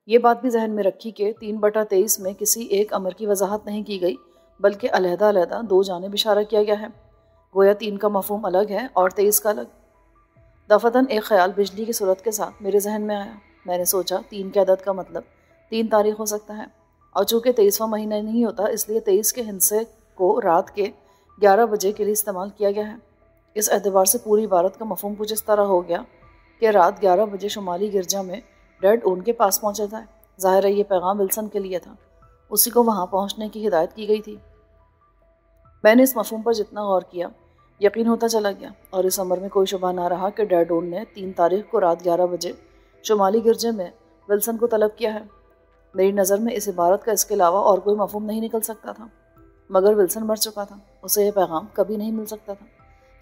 یہ بات بھی ذہن میں رکھی کہ 3/23 میں کسی ایک امر کی وضاحت نہیں کی گئی بلکہ علیحدہ علیحدہ 2 جانب اشارہ کیا گیا ہے، گویا 3 کا مفہوم الگ ہے اور 23 کا الگ۔ دفتن ایک خیال بجلی کی صورت کے ساتھ میرے ذہن میں آیا۔ میں نے سوچا 3 کے عدد کا مطلب 3 تاریخ ہو سکتا ہے، اور چونکہ 23واں مہینہ نہیں ہوتا اس لیے 23 کے ہندسے کو رات کے 11 بجے کے لیے استعمال کیا گیا ہے۔ اس اعتبار سے پوری عبارت کا مفہوم کچھ اس طرح ہو گیا کہ رات 11 بجے شمالی گرجا میں ڈیڈ اون کے پاس پہنچا تھا۔ ظاہر ہے یہ پیغام ولسن کے لیے تھا، اسی کو وہاں پہنچنے کی ہدایت کی گئی تھی۔ میں نے اس مفہوم پر جتنا غور کیا یقین ہوتا چلا گیا اور اس امر میں کوئی شبہ نہ رہا کہ ڈیڈ اون نے 3 تاریخ کو رات 11 بجے شمالی گرجے میں ولسن کو طلب کیا ہے۔ میری نظر میں اس عبارت کا اس کے علاوہ اور کوئی مفہوم نہیں نکل سکتا تھا، مگر ولسن مر چکا تھا، اسے یہ پیغام کبھی نہیں مل سکتا تھا۔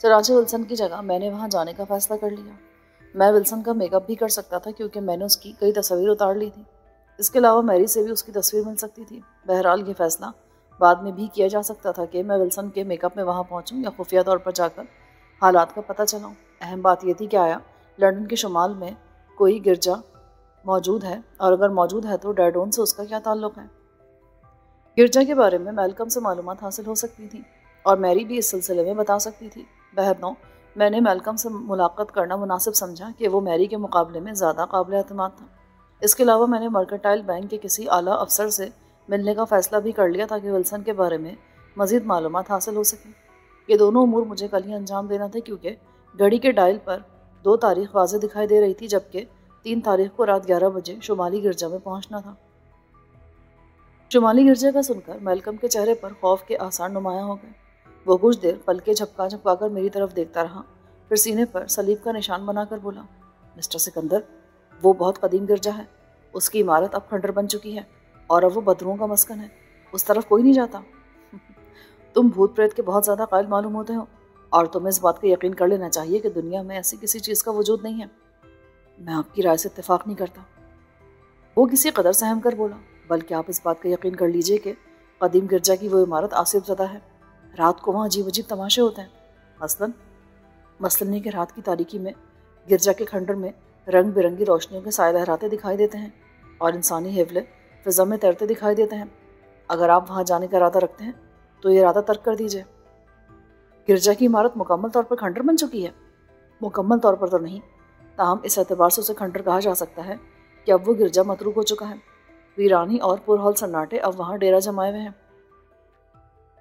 چنانچہ ولسن کی جگہ میں نے وہاں جانے کا فیصلہ کر لیا۔ میں ولسن کا میک اپ بھی کر سکتا تھا کیونکہ میں نے اس کی کئی تصاویر اتار لی تھی۔ اس کے علاوہ میری سے بھی اس کی تصویر مل سکتی تھی۔ بہرحال یہ فیصلہ بعد میں بھی کیا جا سکتا تھا کہ میں ولسن کے میک اپ میں وہاں پہنچوں یا خفیہ طور پر جا کر حالات کا پتہ چلاؤں۔ اہم بات یہ تھی کہ آیا لندن کے شمال میں کوئی گرجا موجود ہے، اور اگر موجود ہے تو ڈیڈ اون سے اس کا کیا تعلق ہے۔ گرجا کے بارے میں میلکم سے معلومات حاصل ہو سکتی تھی اور میری بھی اس سلسلے میں بتا سکتی تھی۔ بہرنوں میں نے میلکم سے ملاقات کرنا مناسب سمجھا کہ وہ میری کے مقابلے میں زیادہ قابل اعتماد تھا۔ اس کے علاوہ میں نے مرکنٹائل بینک کے کسی اعلیٰ افسر سے ملنے کا فیصلہ بھی کر لیا تاکہ ولسن کے بارے میں مزید معلومات حاصل ہو سکیں۔ یہ دونوں امور مجھے کل ہی انجام دینا تھے کیونکہ گھڑی کے ڈائل پر 2 تاریخ واضح دکھائی دے رہی تھی، جبکہ 3 تاریخ کو رات 11 بجے شمالی گرجا میں پہنچنا تھا۔ شمالی گرجا کا سن کر میلکم کے چہرے پر خوف کے آثار نمایاں ہو گئے۔ وہ کچھ دیر پلکیں جھپکا جھپکا کر میری طرف دیکھتا رہا، پھر سینے پر صلیب کا نشان بنا کر بولا، مسٹر سکندر، وہ بہت قدیم گرجا ہے، اس کی عمارت اب کھنڈر بن چکی ہے اور اب وہ بدروؤں کا مسکن ہے۔ اس طرف کوئی نہیں جاتا؟ تم بھوت پریت کے بہت زیادہ قائل معلوم ہوتے ہو، اور تمہیں اس بات کا یقین کر لینا چاہیے کہ دنیا میں ایسی کسی چیز کا وجود نہیں ہے۔ میں آپ کی رائے سے اتفاق نہیں کرتا۔ وہ کسی قدر سہم کر بولا، بلکہ آپ اس بات کا یقین کر لیجئے کہ قدیم گرجا کی وہ عمارت آصف زدہ ہے۔ رات کو وہاں عجیب عجیب تماشے ہوتے ہیں۔ مثلاً یہ کہ رات کی تاریکی میں گرجا کے کھنڈر میں رنگ برنگی روشنیوں کے سائے لہراتے دکھائی دیتے ہیں اور انسانی حیولے فضا میں تیرتے دکھائی دیتے ہیں۔ اگر آپ وہاں جانے کا ارادہ رکھتے ہیں تو یہ ارادہ ترک کر دیجئے۔ گرجا کی عمارت مکمل طور پر کھنڈر بن چکی ہے؟ مکمل طور پر تو نہیں، تاہم اس اعتبار سے اسے کھنڈر کہا جا سکتا ہے کہ اب وہ گرجا متروک ہو چکا ہے۔ ویرانی اور پرہول سناٹے اب وہاں ڈیرا جمائے ہوئے ہیں۔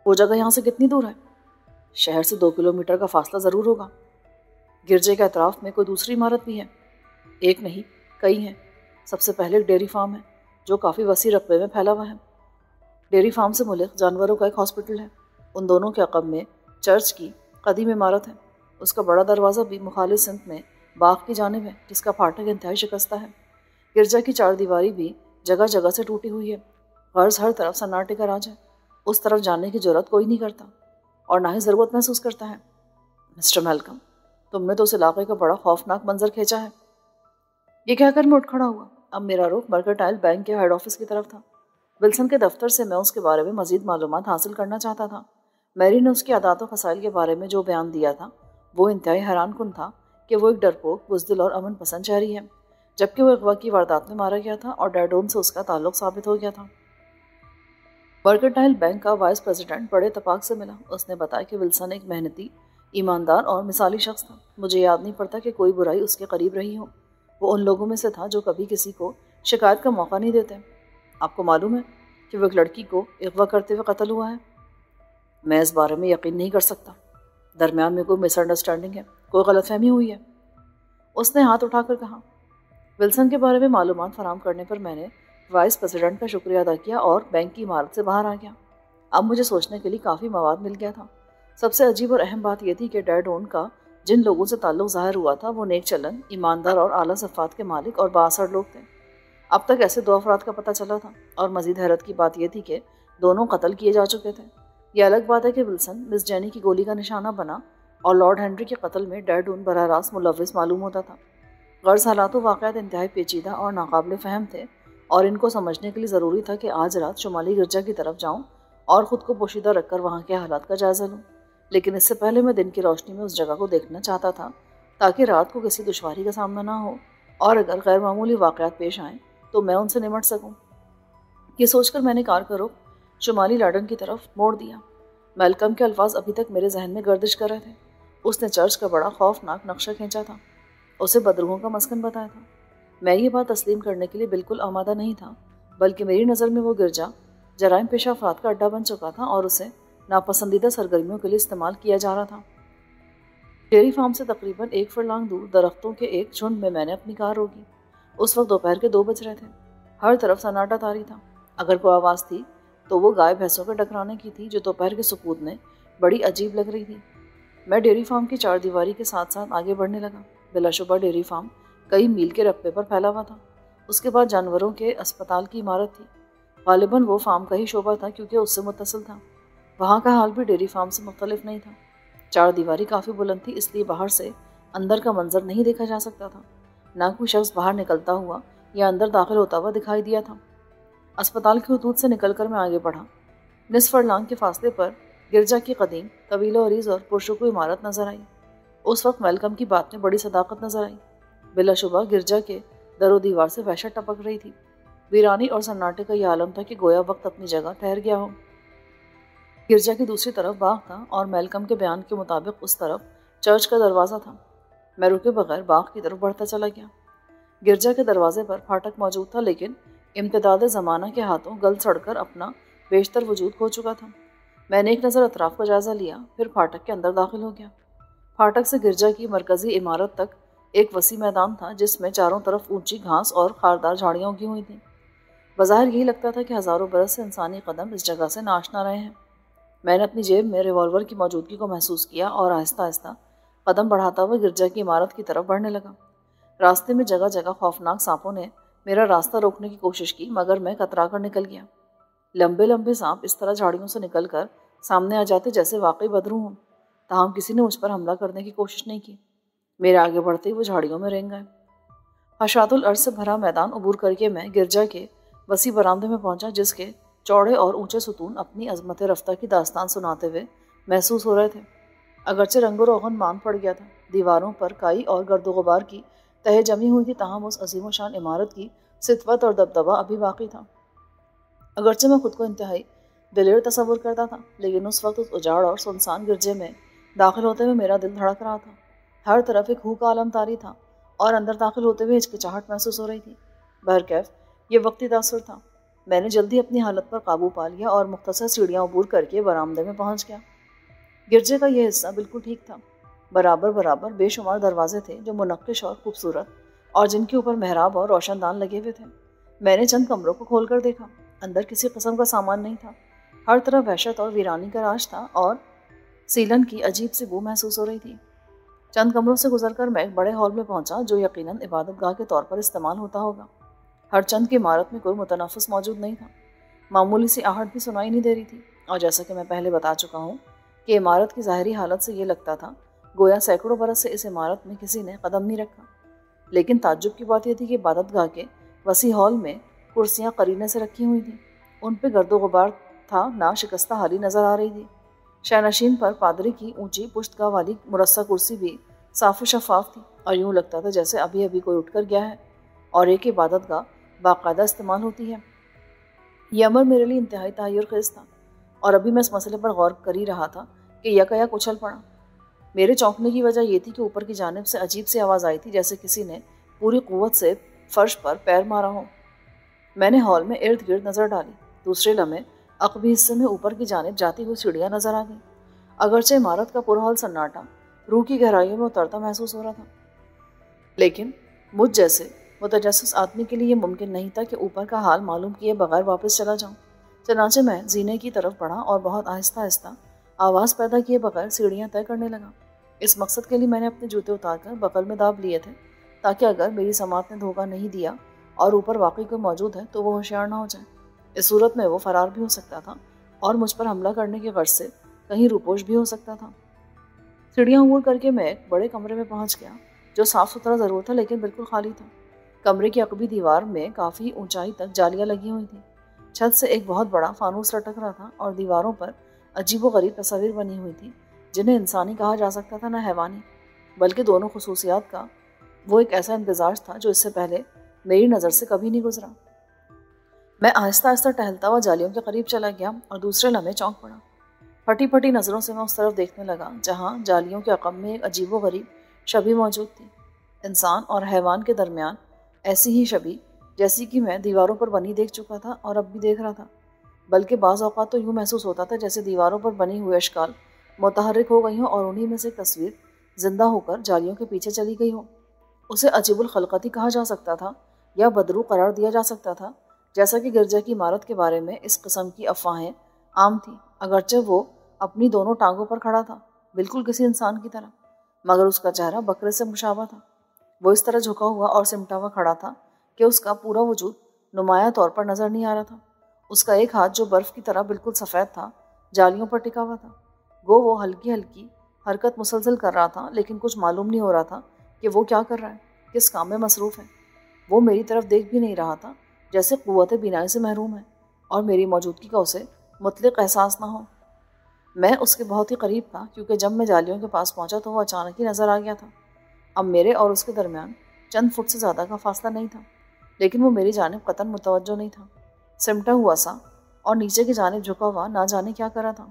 وہ جگہ یہاں سے کتنی دور ہے؟ شہر سے 2 کلومیٹر کا فاصلہ ضرور ہوگا۔ گرجے کے اطراف میں کوئی دوسری عمارت بھی ہے؟ ایک نہیں، کئی ہیں۔ سب سے پہلے ایک ڈیری فارم ہے جو کافی وسیع رقبے میں پھیلا ہوا ہے۔ ڈیری فارم سے ملک جانوروں کا ایک ہاسپٹل ہے۔ ان دونوں کے عقب میں چرچ کی قدیم عمارت ہے۔ اس کا بڑا دروازہ بھی مخالف سمت میں باغ کی جانب ہے، جس کا پھاٹک انتہائی شکستہ ہے۔ گرجا کی 4 دیواری بھی جگہ جگہ سے ٹوٹی ہوئی ہے۔ غرض ہر طرف سناٹے کا راج ہے۔ اس طرف جانے کی جرات کوئی نہیں کرتا اور نہ ہی ضرورت محسوس کرتا ہے۔ مسٹر میلکم، تم نے تو اس علاقے کا بڑا خوفناک منظر کھینچا ہے۔ یہ کہہ کر میں اٹھ کھڑا ہوا۔ اب میرا رخ مرکنٹائل بینک کے ہیڈ آفس کی طرف تھا۔ ولسن کے دفتر سے میں اس کے بارے میں مزید معلومات حاصل کرنا چاہتا تھا۔ میری نے اس کی عادات و خصائل کے بارے میں جو بیان دیا تھا وہ انتہائی حیران کن تھا کہ وہ ایک ڈرپوک، بزدل اور امن پسند شہری ہے، جبکہ وہ اغوا کی واردات میں مارا گیا تھا اور ڈیڈون سے اس کا تعلق ثابت ہو گیا تھا۔ مرکنٹائل بینک کا وائس پریزیڈنٹ بڑے اتفاق سے ملا۔ اس نے بتایا کہ ولسن ایک محنتی، ایماندار اور مثالی شخص تھا۔ مجھے یاد نہیں پڑتا کہ کوئی برائی اس کے قریب رہی ہو۔ وہ ان لوگوں میں سے تھا جو کبھی کسی کو شکایت کا موقع نہیں دیتے۔ آپ کو معلوم ہے کہ وہ ایک لڑکی کو اغوا کرتے ہوئے قتل ہوا ہے؟ میں اس بارے میں یقین نہیں کر سکتا۔ درمیان میں کوئی مس انڈرسٹینڈنگ ہے، کوئی غلط فہمی ہوئی ہے۔ اس نے ہاتھ اٹھا کر کہا۔ ولسن کے بارے میں معلومات فراہم کرنے پر میں نے وائس پریزیڈنٹ کا شکریہ ادا کیا اور بینک کی عمارت سے باہر آ گیا۔ اب مجھے سوچنے کے لیے کافی مواد مل گیا تھا۔ سب سے عجیب اور اہم بات یہ تھی کہ ڈیڈون کا جن لوگوں سے تعلق ظاہر ہوا تھا وہ نیک چلن، ایماندار اور اعلیٰ صفات کے مالک اور بااثر لوگ تھے۔ اب تک ایسے 2 افراد کا پتہ چلا تھا، اور مزید حیرت کی بات یہ تھی کہ دونوں قتل کیے جا چکے تھے۔ یہ الگ بات ہے کہ ولسن مس جینی کی گولی کا نشانہ بنا اور لارڈ ہنری کے قتل میں ڈیڈون براہ راست ملوث معلوم ہوتا تھا۔ غرض حالات و واقعات انتہائی پیچیدہ اور ناقابل فہم تھے، اور ان کو سمجھنے کے لیے ضروری تھا کہ آج رات شمالی گرجا کی طرف جاؤں اور خود کو پوشیدہ رکھ کر وہاں کے حالات کا جائزہ لوں۔ لیکن اس سے پہلے میں دن کی روشنی میں اس جگہ کو دیکھنا چاہتا تھا تاکہ رات کو کسی دشواری کا سامنا نہ ہو، اور اگر غیر معمولی واقعات پیش آئیں تو میں ان سے نمٹ سکوں۔ یہ سوچ کر میں نے کار کا رخ شمالی لارڈن کی طرف موڑ دیا۔ میلکم کے الفاظ ابھی تک میرے ذہن میں گردش کر رہے تھے۔ اس نے چرچ کا بڑا خوفناک نقشہ کھینچا تھا، اسے بدروحوں کا مسکن بتایا تھا۔ میں یہ بات تسلیم کرنے کے لیے بالکل آمادہ نہیں تھا، بلکہ میری نظر میں وہ گرجا جرائم پیشہ افراد کا اڈا بن چکا تھا اور اسے ناپسندیدہ سرگرمیوں کے لیے استعمال کیا جا رہا تھا۔ ڈیری فارم سے تقریباً 1 فرلانگ دور درختوں کے ایک جھنڈ میں نے اپنی کار روکی۔ اس وقت دوپہر کے 2 بج رہے تھے۔ ہر طرف سناٹا طاری تھا۔ اگر کوئی آواز تھی تو وہ گائے بھینسوں کے ٹکرانے کی تھی جو دوپہر کے سکوت میں بڑی عجیب لگ رہی تھی۔ میں ڈیری فارم کی 4 دیواری کے ساتھ ساتھ آگے بڑھنے لگا۔ بلا شبہ ڈیری فارم کئی میل کے رقبے پر پھیلا ہوا تھا۔ اس کے بعد جانوروں کے اسپتال کی عمارت تھی۔ غالباً وہ فارم کا ہی شعبہ تھا کیونکہ اس سے متصل تھا۔ وہاں کا حال بھی ڈیری فارم سے مختلف نہیں تھا۔ 4 دیواری کافی بلند تھی، اس لیے باہر سے اندر کا منظر نہیں دیکھا جا سکتا تھا۔ نہ کوئی شخص باہر نکلتا ہوا یا اندر داخل ہوتا ہوا دکھائی دیا تھا۔ اسپتال کی حدود سے نکل کر میں آگے بڑھا۔ نصف فرلانگ کے فاصلے پر گرجا کی قدیم، طویل و عریض اور پرشکوہ عمارت نظر آئی۔ اس وقت میلکم کی بات میں بڑی صداقت نظر آئی۔ بلا شبہ گرجا کے در و دیوار سے وحشت ٹپک رہی تھی۔ ویرانی اور سناٹے کا یہ عالم تھا کہ گویا وقت اپنی جگہ ٹھہر گیا ہو۔ گرجا کی دوسری طرف باغ تھا اور میلکم کے بیان کے مطابق اس طرف چرچ کا دروازہ تھا۔ میں رکے بغیر باغ کی طرف بڑھتا چلا گیا۔ گرجا کے دروازے پر پھاٹک موجود تھا، لیکن امتداد زمانہ کے ہاتھوں گل سڑ کر اپنا بیشتر وجود کھو چکا تھا۔ میں نے ایک نظر اطراف کا جائزہ لیا، پھر پھاٹک کے اندر داخل ہو گیا۔ پھاٹک سے گرجا کی مرکزی عمارت تک ایک وسیع میدان تھا جس میں چاروں طرف اونچی گھاس اور خاردار جھاڑیاں اگی ہوئی تھیں۔ بظاہر یہی لگتا تھا کہ ہزاروں برس سے انسانی قدم اس جگہ سے ناشنا رہے ہیں۔ میں نے اپنی جیب میں ریوالور کی موجودگی کو محسوس کیا اور آہستہ آہستہ قدم بڑھاتا ہوا گرجا کی عمارت کی طرف بڑھنے لگا۔ راستے میں جگہ جگہ خوفناک سانپوں نے میرا راستہ روکنے کی کوشش کی، مگر میں کترا کر نکل گیا۔ لمبے لمبے سانپ اس طرح جھاڑیوں سے نکل کر سامنے آ جاتے جیسے واقعی بدرو ہوں، تاہم کسی نے مجھ پر حملہ کرنے کی کوشش نہیں کی۔ میرے آگے بڑھتے وہ جھاڑیوں میں رینگ گئے۔ حشرات الارض سے بھرا میدان عبور کر کے میں گرجا کے وسیع برآمدے میں پہنچا، جس کے چوڑے اور اونچے ستون اپنی عظمت رفتہ کی داستان سناتے ہوئے محسوس ہو رہے تھے۔ اگرچہ رنگ و روغن مان پڑ گیا تھا، دیواروں پر کائی اور گرد و غبار کی تہہ جمی ہوئی تھی، تاہم اس عظیم و شان عمارت کی سطوت اور دبدبہ ابھی باقی تھا۔ اگرچہ میں خود کو انتہائی دلیر تصور کرتا تھا، لیکن اس وقت اس اجاڑ اور سنسان گرجے میں داخل ہوتے ہوئے میرا دل دھڑک رہا تھا۔ ہر طرف ایک ہو کا عالم طاری تھا اور اندر داخل ہوتے ہوئے ہچکچاہٹ محسوس ہو رہی تھی۔ بہرکیف یہ وقتی تاثر تھا۔ میں نے جلدی اپنی حالت پر قابو پا لیا اور مختصر سیڑھیاں عبور کر کے برآمدے میں پہنچ گیا۔ گرجے کا یہ حصہ بالکل ٹھیک تھا۔ برابر برابر بے شمار دروازے تھے جو منقش اور خوبصورت اور جن کے اوپر محراب اور روشن دان لگے ہوئے تھے۔ میں نے چند کمروں کو کھول کر دیکھا۔ اندر کسی قسم کا سامان نہیں تھا۔ ہر طرف وحشت اور ویرانی کا راج تھا اور سیلن کی عجیب سی بو محسوس ہو رہی تھی۔ چند کمروں سے گزر کر میں ایک بڑے ہال میں پہنچا جو یقیناً عبادت گاہ کے طور پر استعمال ہوتا ہوگا۔ ہر چند کی عمارت میں کوئی متنفس موجود نہیں تھا۔ معمولی سی آہٹ بھی سنائی نہیں دے رہی تھی، اور جیسا کہ میں پہلے بتا چکا ہوں کہ عمارت کی ظاہری حالت سے یہ لگتا تھا گویا سینکڑوں برس سے اس عمارت میں کسی نے قدم نہیں رکھا۔ لیکن تعجب کی بات یہ تھی کہ عبادت گاہ کے وسیع ہال میں کرسیاں قرینے سے رکھی ہوئی تھیں۔ ان پہ گرد و غبار تھا، نہ شکستہ حالی نظر آ رہی تھی۔ شینشین پر پادری کی اونچی پشت گاہ والی مرصع کرسی بھی صاف و شفاف تھی، اور یوں لگتا تھا جیسے ابھی ابھی کوئی اٹھ کر گیا ہے اور ایک عبادت گاہ باقاعدہ استعمال ہوتی ہے۔ یہ امر میرے لیے انتہائی تحیر خیز تھا، اور ابھی میں اس مسئلے پر غور کر ہی رہا تھا کہ یکایک اچھل پڑا۔ میرے چونکنے کی وجہ یہ تھی کہ اوپر کی جانب سے عجیب سی آواز آئی تھی، جیسے کسی نے پوری قوت سے فرش پر پیر مارا ہو۔ میں نے ہال میں ارد گرد نظر ڈالی۔ دوسرے لمحے عقبی حصے میں اوپر کی جانب جاتی ہوئی سیڑھیاں نظر آ گئیں۔ اگرچہ عمارت کا پورا ہال سناٹا روح کی گہرائیوں میں اترتا محسوس ہو رہا تھا، لیکن مجھ جیسے متجسس آدمی کے لیے یہ ممکن نہیں تھا کہ اوپر کا حال معلوم کیے بغیر واپس چلا جاؤں۔ چنانچہ میں زینے کی طرف بڑھا اور بہت آہستہ آہستہ آواز پیدا کیے بغیر سیڑھیاں طے کرنے لگا۔ اس مقصد کے لیے میں نے اپنے جوتے اتار کر بغل میں داب لیے تھے، تاکہ اگر میری سماعت نے دھوکہ نہیں دیا اور اوپر واقعی کوئی موجود ہے تو وہ ہوشیار نہ ہو جائے۔ اس صورت میں وہ فرار بھی ہو سکتا تھا اور مجھ پر حملہ کرنے کی غرض سے کہیں روپوش بھی ہو سکتا تھا۔ سیڑھیاں عبور کر کے میں ایک بڑے کمرے میں پہنچ گیا جو صاف ستھرا ضرور تھا لیکن بالکل خالی تھا۔ کمرے کی عقبی دیوار میں کافی اونچائی تک جالیاں لگی ہوئی تھیں۔ چھت سے ایک بہت بڑا فانوس لٹک رہا تھا اور دیواروں پر عجیب و غریب تصاویر بنی ہوئی تھی، جنہیں انسانی کہا جا سکتا تھا نہ حیوانی، بلکہ دونوں خصوصیات کا وہ ایک ایسا امتزاج تھا جو اس سے پہلے میری نظر سے کبھی نہیں گزرا۔ میں آہستہ آہستہ ٹہلتا ہوا جالیوں کے قریب چلا گیا اور دوسرے لمحے چونک پڑا۔ پھٹی پھٹی نظروں سے میں اس طرف دیکھنے لگا جہاں جالیوں کے عقب میں ایک عجیب و غریب شبیہ موجود تھی، انسان اور حیوان کے درمیان ایسی ہی شبیہ جیسی کہ میں دیواروں پر بنی دیکھ چکا تھا اور اب بھی دیکھ رہا تھا، بلکہ بعض اوقات تو یوں محسوس ہوتا تھا جیسے دیواروں پر بنی ہوئے اشکال متحرک ہو گئی ہوں اور انہی میں سے ایک تصویر زندہ ہو کر جالیوں کے پیچھے چلی گئی ہو۔ اسے عجیب الخلقتی کہا جا سکتا تھا یا بدرو قرار دیا جا سکتا تھا، جیسا کہ گرجا کی عمارت کے بارے میں اس قسم کی افواہیں عام تھیں۔ اگرچہ وہ اپنی دونوں ٹانگوں پر کھڑا تھا، بالکل کسی انسان کی طرح، مگر اس کا چہرہ بکرے سے مشابہ تھا۔ وہ اس طرح جھکا ہوا اور سمٹا ہوا کھڑا تھا کہ اس کا پورا وجود نمایاں طور پر نظر نہیں آ رہا تھا۔ اس کا ایک ہاتھ جو برف کی طرح بالکل سفید تھا جالیوں پر ٹکا ہوا تھا۔ گو وہ ہلکی ہلکی حرکت مسلسل کر رہا تھا، لیکن کچھ معلوم نہیں ہو رہا تھا کہ وہ کیا کر رہا ہے، کس کام میں مصروف ہے۔ وہ میری طرف دیکھ بھی نہیں رہا تھا، جیسے قوت بینائی سے محروم ہے اور میری موجودگی کا اسے مطلق احساس نہ ہو۔ میں اس کے بہت ہی قریب تھا، کیونکہ جب میں جالیوں کے پاس پہنچا تو وہ اچانک ہی نظر آ گیا تھا۔ اب میرے اور اس کے درمیان چند فٹ سے زیادہ کا فاصلہ نہیں تھا، لیکن وہ میری جانب قطعاً متوجہ نہیں تھا۔ سمٹا ہوا سا اور نیچے کی جانب جھکا ہوا نہ جانے کیا کر رہا تھا۔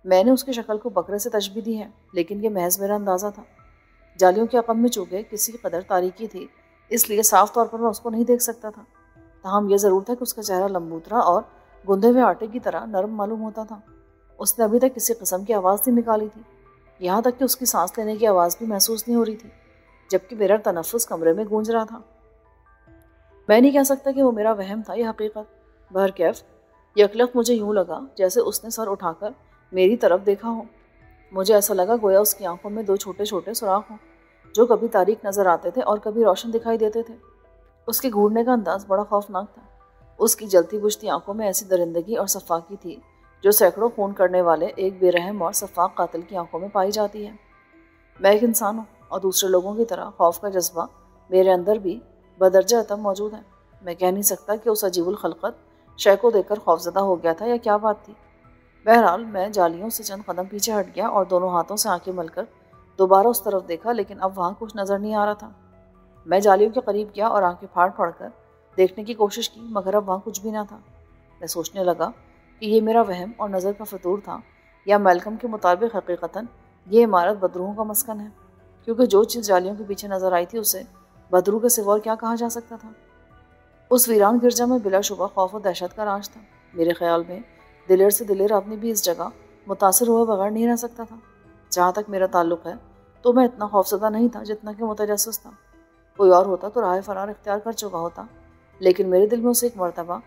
میں نے اس کی شکل کو بکرے سے تشبیہ دی ہے، لیکن یہ محض میرا اندازہ تھا۔ جالیوں کے عقب میں چونکہ کسی قدر تاریکی تھی، اس لیے صاف طور پر میں اس کو نہیں دیکھ سکتا تھا، تاہم یہ ضرور تھا کہ اس کا چہرہ لمبوترا اور گندھے ہوئے آٹے کی طرح نرم معلوم ہوتا تھا۔ اس نے ابھی تک کسی قسم کی آواز نہیں نکالی تھی، یہاں تک کہ اس کی سانس لینے کی آواز بھی محسوس نہیں ہو رہی تھی، جبکہ میرا تنفس کمرے میں گونج رہا تھا۔ میں نہیں کہہ سکتا کہ وہ میرا وہم تھا یا حقیقت۔ بہرکیف یکلخت مجھے یوں لگا جیسے اس نے سر اٹھا کر میری طرف دیکھا ہو۔ مجھے ایسا لگا گویا اس کی آنکھوں میں دو چھوٹے چھوٹے سوراخ ہوں، جو کبھی تاریک نظر آتے تھے اور کبھی روشن دکھائی دیتے تھے۔ اس کے گھورنے کا انداز بڑا خوفناک تھا، اس کی جلتی بجھتی آنکھوں میں ایسی درندگی اور صفاقی تھی جو سینکڑوں خون کرنے والے ایک بے رحم اور شفاق قاتل کی آنکھوں میں پائی جاتی ہے۔ میں ایک انسان ہوں اور دوسرے لوگوں کی طرح خوف کا جذبہ میرے اندر بھی بدرجہ اتم موجود ہے۔ میں کہہ نہیں سکتا کہ اس عجیب الخلقت شے کو دیکھ کر خوفزدہ ہو گیا تھا یا کیا بات تھی۔ بہرحال میں جالیوں سے چند قدم پیچھے ہٹ گیا اور دونوں ہاتھوں سے آنکھیں مل کر دوبارہ اس طرف دیکھا، لیکن اب وہاں کچھ نظر نہیں آ رہا تھا۔ میں جالیوں کے قریب گیا اور آنکھیں پھاڑ پھاڑ کر دیکھنے کی کوشش کی، مگر اب وہاں کچھ بھی نہ تھا۔ میں سوچنے لگا کہ یہ میرا وہم اور نظر کا فطور تھا، یا میلکم کے مطابق حقیقتاً یہ عمارت بدروحوں کا مسکن ہے، کیونکہ جو چیز جالیوں کے پیچھے نظر آئی تھی اسے بدروح کے سوا اور کیا کہا جا سکتا تھا۔ اس ویران گرجا میں بلا شبہ خوف و دہشت کا راج تھا۔ میرے خیال میں دلیر سے دلیر آدمی بھی اس جگہ متاثر ہوئے بغیر نہیں رہ سکتا تھا۔ جہاں تک میرا تعلق ہے تو میں اتنا خوفزدہ نہیں تھا جتنا کہ متجسس تھا۔ کوئی اور ہوتا تو راہ فرار اختیار کر چکا ہوتا، لیکن میرے دل میں اسے ایک مرتبہ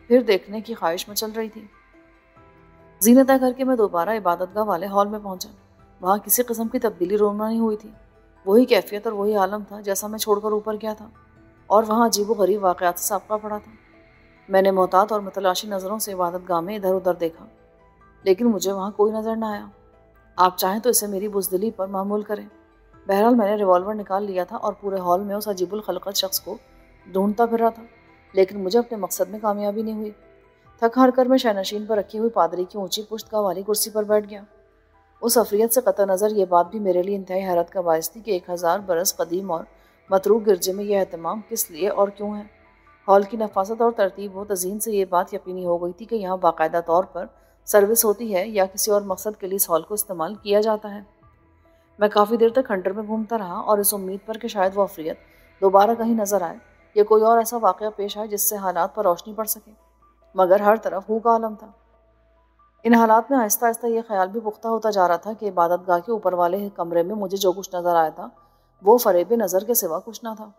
پھر دیکھنے کی خواہش میں چل رہی تھی۔ زینت طے کر کے میں دوبارہ عبادت گاہ والے ہال میں پہنچا۔ وہاں کسی قسم کی تبدیلی رونا نہیں ہوئی تھی، وہی کیفیت اور وہی عالم تھا جیسا میں چھوڑ کر اوپر گیا تھا، اور وہاں عجیب و غریب واقعات سے سابقہ پڑا تھا۔ میں نے محتاط اور متلاشی نظروں سے عبادت گاہ میں ادھر ادھر دیکھا، لیکن مجھے وہاں کوئی نظر نہ آیا۔ آپ چاہیں تو اسے میری بزدلی پر معمول کریں۔ بہرحال میں نے ریوالور نکال لیا تھا اور پورے ہال میں اس عجیب الخلقت شخص کو ڈھونڈتا پھر رہا تھا، لیکن مجھے اپنے مقصد میں کامیابی نہیں ہوئی۔ تھک ہار کر میں شینشین پر رکھی ہوئی پادری کی اونچی پشت گاہ والی کرسی پر بیٹھ گیا۔ اس افریت سے قطع نظر یہ بات بھی میرے لیے انتہائی حیرت کا باعث تھی کہ 1000 برس قدیم اور متروک گرجے میں یہ اہتمام کس لیے اور کیوں ہے۔ ہال کی نفاست اور ترتیب و تزئین سے یہ بات یقینی ہو گئی تھی کہ یہاں باقاعدہ طور پر سروس ہوتی ہے یا کسی اور مقصد کے لیے اس ہال کو استعمال کیا جاتا ہے۔ میں کافی دیر تک کھنڈر میں گھومتا رہا اور اس امید پر کہ شاید وہ افریت دوبارہ کہیں نظر آئے یا کوئی اور ایسا واقعہ پیش آئے جس سے حالات پر روشنی پڑ سکے، مگر ہر طرف ہو کا عالم تھا۔ ان حالات میں آہستہ آہستہ یہ خیال بھی پختہ ہوتا جا رہا تھا کہ عبادت گاہ کے اوپر والے کمرے میں مجھے جو کچھ نظر آیا تھا وہ فریب نظر کے سوا کچھ نہ تھا۔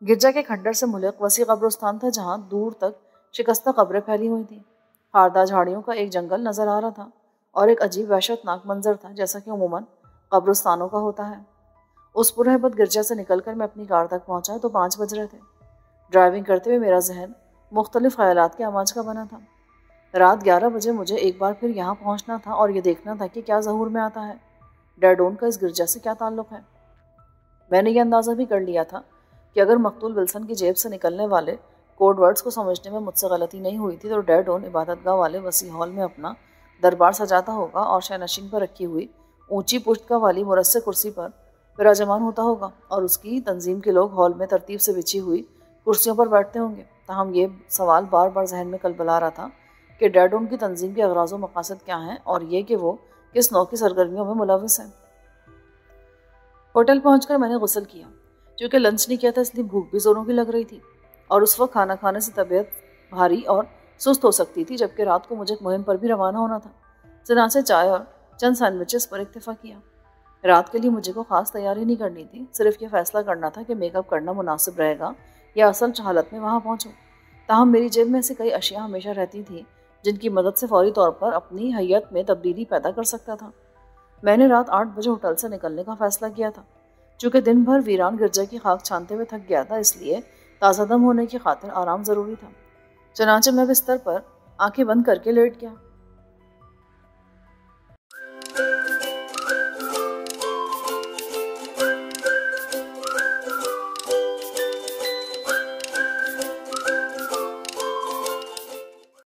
گرجا کے کھنڈر سے ملک وسیع قبرستان تھا جہاں دور تک شکستہ قبریں پھیلی ہوئی تھیں۔ خاردار جھاڑیوں کا ایک جنگل نظر آ رہا تھا اور ایک عجیب وحشت ناک منظر تھا جیسا کہ عموماً قبرستانوں کا ہوتا ہے۔ اس پرہیبت گرجا سے نکل کر میں اپنی کار تک پہنچا تو 5 بج رہے تھے۔ ڈرائیونگ کرتے ہوئے میرا ذہن مختلف خیالات کے امواج کا بنا تھا۔ رات 11 بجے مجھے ایک بار پھر یہاں پہنچنا تھا اور یہ دیکھنا تھا کہ کیا ظہور میں آتا ہے، ڈیڈون کا اس گرجا سے کیا تعلق ہے۔ میں نے یہ اندازہ بھی کر لیا تھا کہ اگر مقتول ولسن کی جیب سے نکلنے والے کوڈ ورڈز کو سمجھنے میں مجھ سے غلطی نہیں ہوئی تھی تو ڈیڈون عبادت گاہ والے وسیع ہال میں اپنا دربار سجاتا ہوگا اور شینشین پر رکھی ہوئی اونچی پشت گاہ والی مرصع کرسی پر وراجمان ہوتا ہوگا اور اس کی تنظیم کے لوگ ہال میں ترتیب سے بچھی ہوئی کرسیوں پر بیٹھتے ہوں گے۔ تاہم یہ سوال بار بار ذہن میں کلبلا رہا تھا کہ ڈیڈون کی تنظیم کے اغراض و مقاصد کیا ہیں اور یہ کہ وہ کس نوع کی سرگرمیوں میں ملوث ہیں۔ ہوٹل پہنچ کر میں نے غسل کیا، چونکہ لنچ نہیں کیا تھا اس لیے بھوک بھی زوروں کی لگ رہی تھی اور اس وقت کھانا کھانے سے طبیعت بھاری اور سست ہو سکتی تھی، جبکہ رات کو مجھے ایک مہم پر بھی روانہ ہونا تھا۔ چنانچہ چائے اور چند سینڈوچز پر اکتفا کیا۔ رات کے لیے مجھے کو خاص تیاری نہیں کرنی تھی، صرف یہ فیصلہ کرنا تھا کہ میک اپ کرنا مناسب رہے گا یا اصل حالت میں وہاں پہنچوں۔ تاہم میری جیب میں ایسی کئی اشیاء ہمیشہ رہتی تھیں جن کی مدد سے فوری طور پر اپنی حیت میں تبدیلی پیدا کر سکتا تھا۔ میں نے رات 8 بجے ہوٹل سے نکلنے کا فیصلہ کیا تھا۔ چونکہ دن بھر ویران گرجا کی خاک چھانتے ہوئے تھک گیا تھا، اس لیے تازہ دم ہونے کی خاطر آرام ضروری تھا۔ چنانچہ میں بستر پر آنکھیں بند کر کے لیٹ گیا۔